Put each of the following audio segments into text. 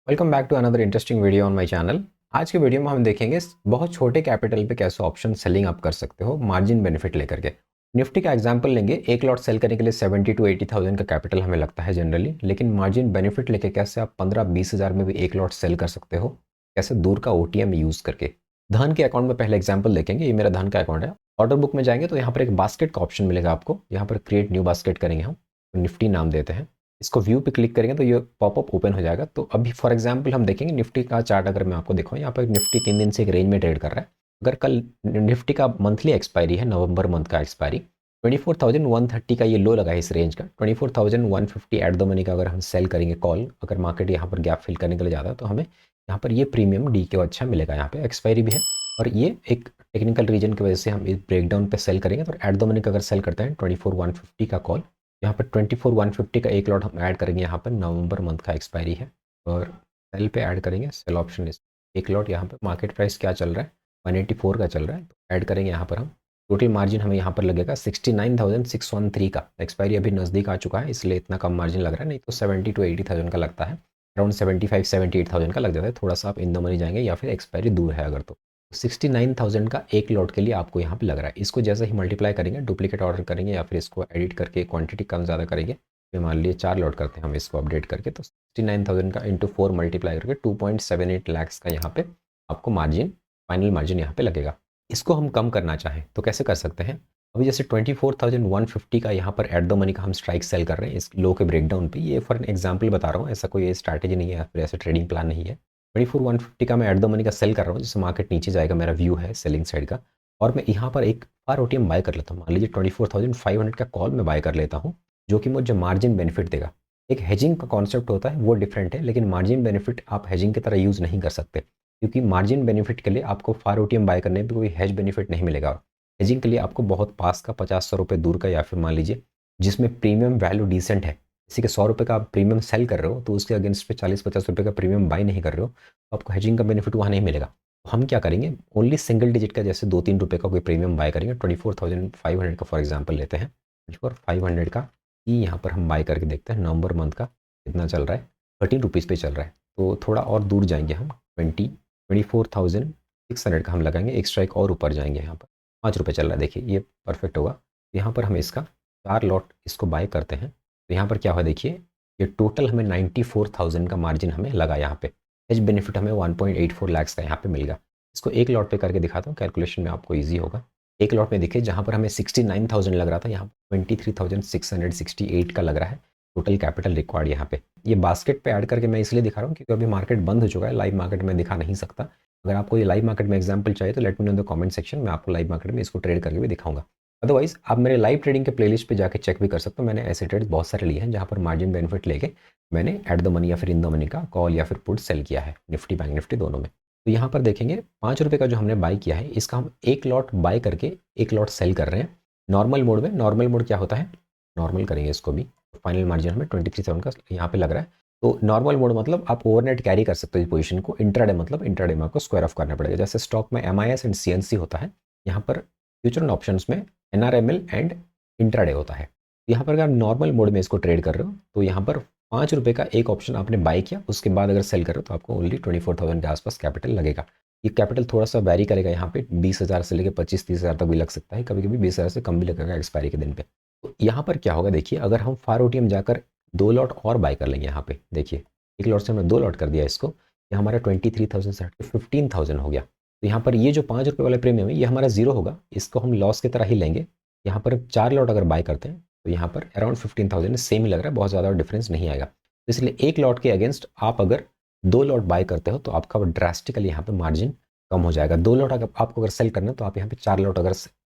Welcome back to another interesting video on my channel. आज के video में हम देखेंगे बहुत छोटे कैपिटल पे कैसे ऑप्शन सेलिंग आप कर सकते हो मार्जिन बेनिफिट लेकर के। निफ्टी का एग्जांपल लेंगे, एक लॉट सेल करने के लिए 70 to 80,000 का कैपिटल हमें लगता है जनरली, लेकिन मार्जिन बेनिफिट लेके कैसे आप 15-20 हज़ार में भी एक लॉट सेल कर सकते हो, कैसे दूर का ओटीएम यूज़ करके। धन के अकाउंट में पहले एग्जाम्पल देखेंगे। ये मेरा धन का अकाउंट है। ऑर्डर बुक में जाएंगे तो यहाँ पर एक बास्केट का ऑप्शन मिलेगा आपको। यहाँ पर क्रिएट न्यू बास्केट करेंगे हम, निफ्टी नाम देते हैं। इसको व्यू पे क्लिक करेंगे तो ये पॉपअप ओपन हो जाएगा। तो अभी फॉर एग्जांपल हम देखेंगे निफ्टी का चार्ट। अगर मैं आपको दिखाऊं, यहाँ पर निफ्टी 3 दिन से एक रेंज में ट्रेड कर रहा है। अगर कल निफ्टी का मंथली एक्सपायरी है, नवंबर मंथ का एक्सपायरी, 24,130 का ये लो लगा है इस रेंज का। 24,150 एट द मनी का अगर हम सेल करेंगे कॉल, अगर मार्केट यहाँ पर गैप फिल करने के लिए जाता है तो हमें यहाँ पर ये प्रीमियम डी के अच्छा मिलेगा। यहाँ पे एक्सपायरी भी है और ये एक टेक्निकल रीजन की वजह से हम इस ब्रेकडाउन पे सेल करेंगे। तो एट द मनी का अगर सेल करते हैं 24,150 का कॉल, यहाँ पर 24,150 का एक लॉट हम ऐड करेंगे। यहाँ पर नवंबर मंथ का एक्सपायरी है और सेल पे ऐड करेंगे, सेल ऑप्शन इस एक लॉट। यहाँ पर मार्केट प्राइस क्या चल रहा है, 184 का चल रहा है, तो ऐड करेंगे यहाँ पर हम। टोटल मार्जिन हमें यहाँ पर लगेगा 69,613 का। एक्सपायरी अभी नज़दीक आ चुका है इसलिए इतना कम मार्जिन लग रहा है, नहीं तो 70 to 80,000 का लगता है। अराउंड 75-78,000 का लग जाता है। थोड़ा सा आप इन द मनी जाएंगे या फिर एक्सपायरी दूर है अगर, तो 69,000 का एक लॉट के लिए आपको यहाँ पे लग रहा है। इसको जैसे ही मल्टीप्लाई करेंगे, डुप्लीकेट ऑर्डर करेंगे या फिर इसको एडिट करके क्वांटिटी कम ज़्यादा करेंगे, फिर मान लीजिए 4 लॉट करते हैं हम इसको अपडेट करके, तो 69,000 का इंटू 4 मल्टीप्लाई करके 2.78 लैक्स का यहाँ पे आपको मार्जिन, फाइनल मार्जिन यहाँ पे लगेगा। इसको हम कम करना चाहें तो कैसे कर सकते हैं। अभी जैसे 24,150 का यहाँ पर एट द मनी का हम स्ट्राइक सेल कर रहे हैं इस लो के ब्रेकडाउन पे। ये फॉर एग्जांपल बता रहा हूँ, ऐसा कोई स्ट्रैटेजी नहीं है या फिर ऐसा ट्रेडिंग प्लान नहीं है। 24,150 का मैं एट द मनी का सेल कर रहा हूँ, जिससे मार्केट नीचे जाएगा, मेरा व्यू है सेलिंग साइड का। और मैं यहाँ पर एक बार ओटीएम बाय कर लेता हूँ। मान लीजिए 24,500 का कॉल मैं बाय कर लेता हूँ, जो कि मुझे मार्जिन बेनिफिट देगा। एक हेजिंग का कॉन्सेप्ट होता है, वो डिफरेंट है, लेकिन मार्जिन बेनिफिट आप हेजिंग की तरह यूज़ नहीं कर सकते, क्योंकि मार्जिन बेनिफिट के लिए आपको फार ओटीएम बाय करने पर कोई हेज बेनिफिट नहीं मिलेगा। हेजिंग के लिए आपको बहुत पास का 50-100 रुपये दूर का, या फिर मान लीजिए जिसमें प्रीमियम वैल्यू डिसेंट है, किसी के 100 रुपये का आप प्रीमियम सेल कर रहे हो तो उसके अगेंस्ट पे 40-50 रुपये का प्रीमियम बाय नहीं कर रहे हो, तो आपको हेजिंग का बेनिफिट वहाँ नहीं मिलेगा। तो हम क्या करेंगे, ओनली सिंगल डिजिट का जैसे 2-3 रुपये का कोई प्रीमियम बाय करेंगे। 24,500 का फॉर एग्जाम्पल लेते हैं, 24,500 का ही यहाँ पर हम बाय करके देखते हैं नवंबर मंथ का कितना चल रहा है। 13 रुपीज़ पे चल रहा है। तो थोड़ा और दूर जाएंगे हम, 24,600 का हम लगाएंगे। एक स्ट्राइक और ऊपर जाएंगे, यहाँ पर 5 रुपये चल रहा है, देखिए ये परफेक्ट होगा। यहाँ पर हम इसका 4 लॉट इसको बाय करते हैं। तो यहाँ पर क्या हुआ देखिए, ये टोटल हमें 94,000 का मार्जिन हमें लगा। यहाँ पे एज बेनिफिट हमें 1.84 लैक्स का यहाँ पे मिल गया। इसको एक लॉट पे करके दिखाता हूँ, कैलकुलेशन में आपको ईजी होगा। एक लॉट में देखिए, जहाँ पर हमें 69,000 लग रहा था, यहाँ 23,668 का लग रहा है टोटल कैपिटल रिक्वायर्ड। यहाँ पे ये बास्केट पे ऐड करके मैं इसलिए दिखा रहा हूँ क्योंकि अभी मार्केट बंद हो चुका है, लाइव मार्केट में दिखा नहीं सकता। अगर आपको ये लाइव मार्केट में एग्जांपल चाहिए तो let me know in the comment section, मैं आपको लाइव मार्केट में इसको ट्रेड करके भी दिखाऊंगा। अदरवाइज आप मेरे लाइव ट्रेडिंग के प्लेलिस्ट पे जाके चेक भी कर सकते हो। मैंने ऐसे ट्रेड्स बहुत सारे लिए हैं जहाँ पर मार्जिन बेनिफिट लेके मैंने एट द मनी या फिर इन द मनी का कॉल या फिर पुट सेल किया है, निफ्टी बैंक निफ्टी दोनों में। तो यहाँ पर देखेंगे 5 रुपये का जो हमने बाय किया है, इसका हम एक लॉट बाय करके एक लॉट सेल कर रहे हैं नॉर्मल मोड में। नॉर्मल मोड क्या होता है, नॉर्मल करेंगे इसको भी, फाइनल मार्जिन हमें 23,700 का यहाँ पे लग रहा है। तो नॉर्मल मोड मतलब आप ओवरनाइट कैरी कर सकते हो इस पोजीशन को। इंट्राडे मतलब इंट्राडे में आपको स्क्वायर ऑफ करना पड़ेगा। जैसे स्टॉक में MIS एंड CNC होता है, यहाँ पर फ्यूचर एंड ऑप्शंस में NRML एंड इंट्राडे होता है। यहाँ पर अगर आप नॉर्मल मोड में इसको ट्रेड कर रहे हो तो यहाँ पर 5 रुपये का एक ऑप्शन आपने बाय किया, उसके बाद अगर सेल कर रहे हो तो आपको ओनली 24,000 के आसपास कैपिटल लगेगा। ये कैपिटल थोड़ा सा वैरी करेगा, यहाँ पे 20,000 से लेकर 25-30,000 तक भी लग सकता है, कभी कभी 20,000 से कम भी लगेगा एक्सपायरी के दिन पे। तो यहाँ पर क्या होगा देखिए, अगर हम फार ओटीएम जाकर 2 लॉट और बाय कर लेंगे, यहाँ पे देखिए एक लॉट से हमने 2 लॉट कर दिया इसको, ये हमारा 23,000 से हट के 15,000 हो गया। तो यहाँ पर ये जो 5 रुपये वाला प्रीमियम है ये हमारा जीरो होगा, इसको हम लॉस की तरह ही लेंगे। यहाँ पर 4 लॉट अगर बाय करते हैं तो यहाँ पर अराउंड 15,000 सेम ही लग रहा है, बहुत ज़्यादा डिफरेंस नहीं आएगा। तो इसलिए एक लॉट के अगेंस्ट आप अगर 2 लॉट बाय करते हो तो आपका ड्रास्टिकली यहाँ पे मार्जिन कम हो जाएगा। 2 लॉट अगर आपको अगर सेल करना है तो आप यहाँ पे 4 लॉट अगर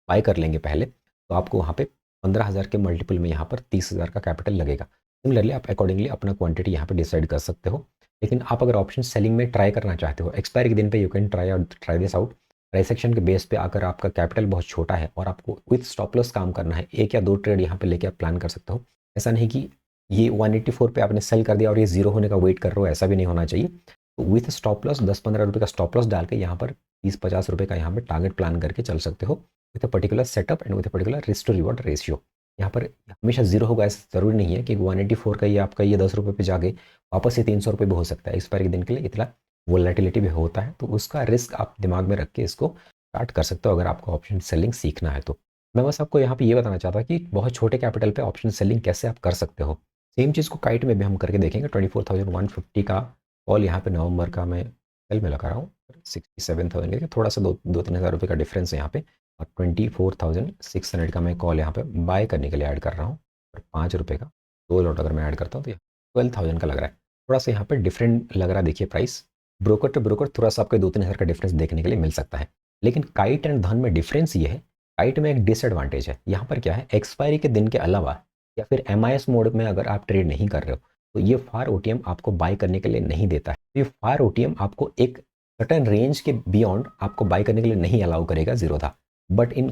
बाय कर लेंगे पहले, तो आपको वहाँ पे 15,000 के मल्टीपल में यहाँ पर 30,000 का कैपिटल लगेगा। सिमिलरली आप अकॉर्डिंगली अपना क्वांटिटी यहाँ पे डिसाइड कर सकते हो। लेकिन आप अगर ऑप्शन सेलिंग में ट्राई करना चाहते हो एक्सपायरी के दिन पे, you can try this out. Price action के बेस पे अगर आपका कैपिटल बहुत छोटा है और आपको विथ स्टॉप लॉस काम करना है, एक या दो ट्रेड यहाँ पे लेके आप प्लान कर सकते हो। ऐसा नहीं कि ये 184 पे आपने सेल कर दिया और ये जीरो होने का वेट कर रहे हो, ऐसा भी नहीं होना चाहिए। तो विथ स्टॉप लॉस 10-15 रुपये का स्टॉप लॉस डाल के यहाँ पर 30-50 रुपये का यहाँ पर टारगेट प्लान करके चल सकते हो, with a particular setup and with a particular risk to reward ratio. यहाँ पर हमेशा जीरो होगा ऐसा ज़रूरी नहीं है कि 184 का ये आपका ये 10 रुपये पे जाके वापस ये 300 रुपये भी हो सकता है। एक्सपायरी के दिन के लिए इतना वोलेटिलिटी भी होता है, तो उसका रिस्क आप दिमाग में रख के इसको स्टार्ट कर सकते हो अगर आपको ऑप्शन सेलिंग सीखना है तो। मैं बस आपको यहाँ पे ये बताना चाहता कि बहुत छोटे कैपिटल पे ऑप्शन सेलिंग कैसे आप कर सकते हो। सेम चीज़ को काइट में भी हम करके देखेंगे। 24,150 का कॉल यहाँ पे नवंबर का मैं सेल में लगा रहा हूँ, 67,000 के थोड़ा सा 2-3 हज़ार रुपये का डिफरेंस है यहाँ पे, और 24,600 का मैं कॉल यहाँ पे बाय करने के लिए ऐड कर रहा हूँ, और 5 रुपये का 2 लॉट अगर मैं ऐड करता हूँ तो 12,000 का लग रहा है। थोड़ा सा यहाँ पे डिफरेंट लग रहा है, देखिए प्राइस ब्रोकर टू ब्रोकर थोड़ा सा आपको 2-3 हज़ार का डिफरेंस देखने के लिए मिल सकता है। लेकिन काइट एंड धन में डिफरेंस ये है, काइट में एक डिसएडवांटेज है। यहाँ पर क्या है, एक्सपायरी के दिन के अलावा या फिर MIS मोड में अगर आप ट्रेड नहीं कर रहे हो तो ये फार OTM आपको बाय करने के लिए नहीं देता है। ये फार OTM आपको एक सर्टेन रेंज के बियॉन्ड आपको बाय करने के लिए नहीं अलाउ करेगा Zerodha. But in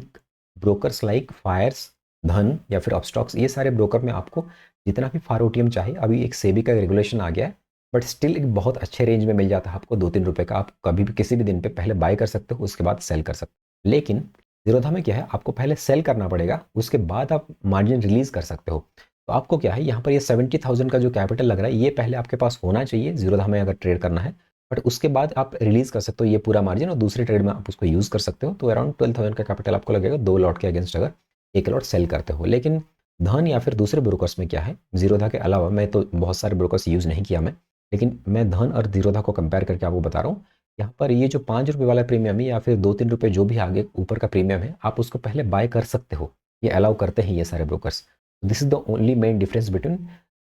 brokers like Fyers, Dhan या फिर अपस्टॉक्स, ये सारे ब्रोकर में आपको जितना भी फार OTM चाहे, अभी एक सेबी का रेगुलेशन आ गया है, बट स्टिल एक बहुत अच्छे रेंज में मिल जाता है आपको 2-3 रुपये का। आप कभी भी किसी भी दिन पे पहले बाय कर सकते हो, उसके बाद सेल कर सकते हो। लेकिन जीरोधा में क्या है, आपको पहले सेल करना पड़ेगा, उसके बाद आप मार्जिन रिलीज कर सकते हो। तो आपको क्या है, यहाँ पर ये 70,000 का जो कैपिटल लग रहा है ये पहले आपके पास होना चाहिए जीरोधा में अगर ट्रेड करना है, बट उसके बाद आप रिलीज कर सकते हो ये पूरा मार्जिन, और दूसरे ट्रेड में आप उसको यूज़ कर सकते हो। तो अराउंड 12,000 का कैपिटल आपको लगेगा 2 लॉट के अगेंस्ट अगर 1 लॉट सेल करते हो। लेकिन धन या फिर दूसरे ब्रोकर्स में क्या है, जीरोधा के अलावा मैं तो बहुत सारे ब्रोकर्स यूज़ नहीं किया मैं, लेकिन मैं धन और जीरोधा को कंपेयर करके आपको बता रहा हूँ। यहाँ पर ये जो 5 रुपये वाला प्रीमियम है या फिर 2-3 रुपये जो भी आगे ऊपर का प्रीमियम है, आप उसको पहले बाय कर सकते हो, ये अलाउ करते हैं ये सारे brokers. This is the only main difference between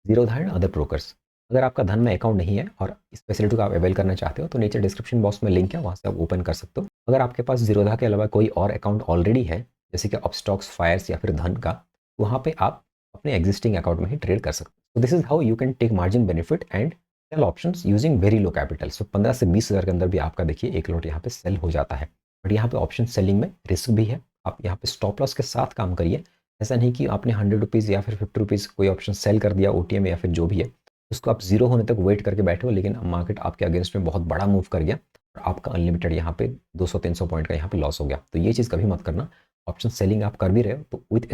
Zerodha and other brokers. अगर आपका धन में अकाउंट नहीं है और इस फैसिलिटी को आप अवेल करना चाहते हो तो नीचे डिस्क्रिप्शन बॉक्स में लिंक है, वहाँ से आप ओपन कर सकते हो। अगर आपके पास जीरोधा के अलावा कोई और अकाउंट ऑलरेडी है, जैसे कि अपस्टॉक्स, फायर्स या फिर धन का, वहाँ पे आप अपने एग्जिस्टिंग अकाउंट में ही ट्रेड कर सकते हो। This is how you can take margin benefit and sell options using very low capital. So 15 से 20 हज़ार के अंदर भी आपका देखिए 1 लॉट यहाँ पे सेल हो जाता है। बट यहाँ पे ऑप्शन सेलिंग में रिस्क भी है, आप यहाँ पे स्टॉप लॉस के साथ काम करिए। ऐसा नहीं कि आपने 100 रुपीज़ या फिर 50 रुपीज़ कोई ऑप्शन सेल कर दिया OTM या फिर जो भी है, उसको आप जीरो होने तक वेट करके बैठे हो, लेकिन मार्केट आपके अगेंस्ट में बहुत बड़ा मूव कर गया और आपका अनलिमिटेड यहाँ पे 200-300 पॉइंट का यहाँ पे लॉस हो गया। तो ये चीज़ कभी मत करना। ऑप्शन सेलिंग आप कर भी रहे हो तो विथ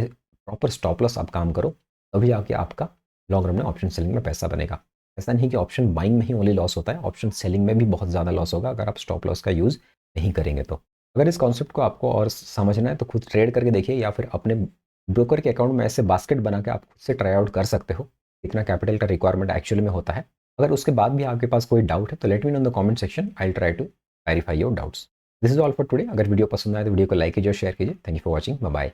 प्रॉपर स्टॉप लॉस आप काम करो, तभी आके आपका लॉन्ग रन में ऑप्शन सेलिंग में पैसा बनेगा। ऐसा नहीं कि ऑप्शन बाइंग में ही ओनली लॉस होता है, ऑप्शन सेलिंग में भी बहुत ज़्यादा लॉस होगा अगर आप स्टॉप लॉस का यूज़ नहीं करेंगे तो। अगर इस कॉन्सेप्ट को आपको और समझना है तो खुद ट्रेड करके देखिए, या फिर अपने ब्रोकर के अकाउंट में ऐसे बास्केट बना के आप खुद से ट्राई आउट कर सकते हो, कितना कैपिटल का रिक्वायरमेंट एक्चुअली में होता है। अगर उसके बाद भी आपके पास कोई डाउट है तो let me know in the comment section, I will try to clarify your doubts. This is all for today. अगर वीडियो पसंद आए तो वीडियो को लाइक कीजिए और शेयर कीजिए। Thank you for watching, bye bye.